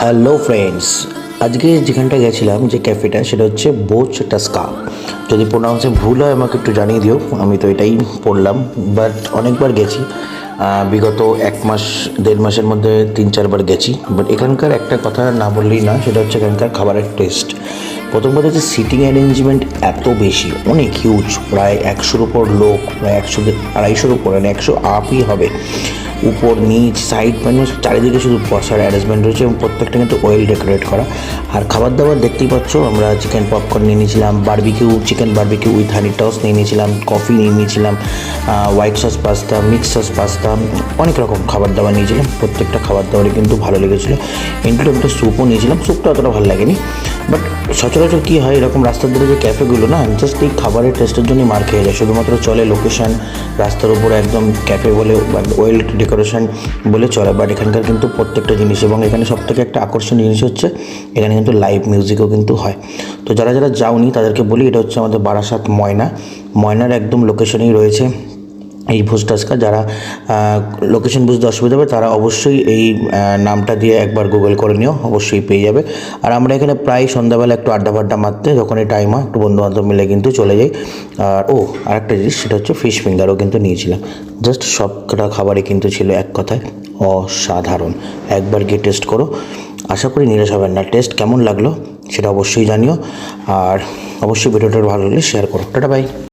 Hello friends, আজকে যেখানটা গেছিলাম যে ক্যাফেটা সেটা হচ্ছে বোচ টাস্কা। যদি প্রোনাউন্সে ভুল হয় আমাকে একটু জানিয়ে দিও, আমি তো এটাই পড়লাম। বাট অনেকবার গেছি, বিগত 1 মাস 1.5 মাসের মধ্যে 3-4 বার গেছি। বাট এখানকার একটা কথা না বললেই না, সেটা হচ্ছে এখানকার খাবারের টেস্ট। প্রথম কথা হচ্ছে সিটিং অ্যারেঞ্জমেন্ট এত বেশি, অনেক হিউজ, প্রায় 100-র উপর লোক, প্রায় 100-250-র উপর, মানে 100 আপই হবে। উপর নিচ সাইড মানে চারিদিকে শুধু বসার অ্যারেঞ্জমেন্ট রয়েছে এবং প্রত্যেকটা কিন্তু ওয়েল ডেকোরেট করা। আর খাবার দাবার দেখতেই পাচ্ছ, আমরা চিকেন পপকর্ন নিয়ে নিয়েছিলাম, chicken barbecue with honey toss নিয়ে নিয়েছিলাম, কফি নিয়ে নিয়েছিলাম, white sauce pasta, mix sauce pasta, অনেক রকম খাবার দাবার নিয়েছিলাম। প্রত্যেকটা খাবার দাবারই কিন্তু ভালো লেগেছিলো। ইনক্লুড একটা স্যুপও নিয়েছিলাম, স্যুপটা অতটা ভালো লাগেনি। বাট সচরাচর কী হয়, এরকম রাস্তার ধারে যে ক্যাফেগুলো না, জাস্ট এই খাবারের টেস্টের জন্যই মার খেয়ে যায়। শুধুমাত্র চলে লোকেশান, রাস্তার উপরে একদম ক্যাফে বলে ওয়েল ডেকোরেশন বলে চলে। বাট এখানকার কিন্তু প্রত্যেকটা জিনিস, এবং এখানে সবথেকে একটা আকর্ষণীয় জিনিস হচ্ছে এখানে কিন্তু লাইভ মিউজিকও কিন্তু হয়। তো যারা যারা যাওনি তাদেরকে বলি, এটা হচ্ছে আমাদের বারাসাত ময়নার একদম লোকেশনেই রয়েছে এই ভোজ টাস্কা। যারা লোকেশন বুঝতে অসুবিধা হবে তারা অবশ্যই এই নামটা দিয়ে একবার গুগল করে নিও, অবশ্যই পেয়ে যাবে। আর আমরা এখানে প্রায় সন্ধ্যাবেলা একটু আড্ডা ফাড্ডা মারতে যখনই টাইম হয় একটু বন্ধুবান্ধব মিলে কিন্তু চলে যাই। আর আরেকটা জিনিস, সেটা হচ্ছে ফিশ ফিঙ্গারও কিন্তু নিয়েছিলাম। জাস্ট সবকটা খাবারই কিন্তু ছিল এক কথায় অসাধারণ। একবার গিয়ে টেস্ট করো, আশা করি নিরাশ হবেন না। টেস্ট কেমন লাগলো সেটা অবশ্যই জানিও, আর অবশ্যই ভিডিওটা ভালো লাগলে শেয়ার করো। Tata bye.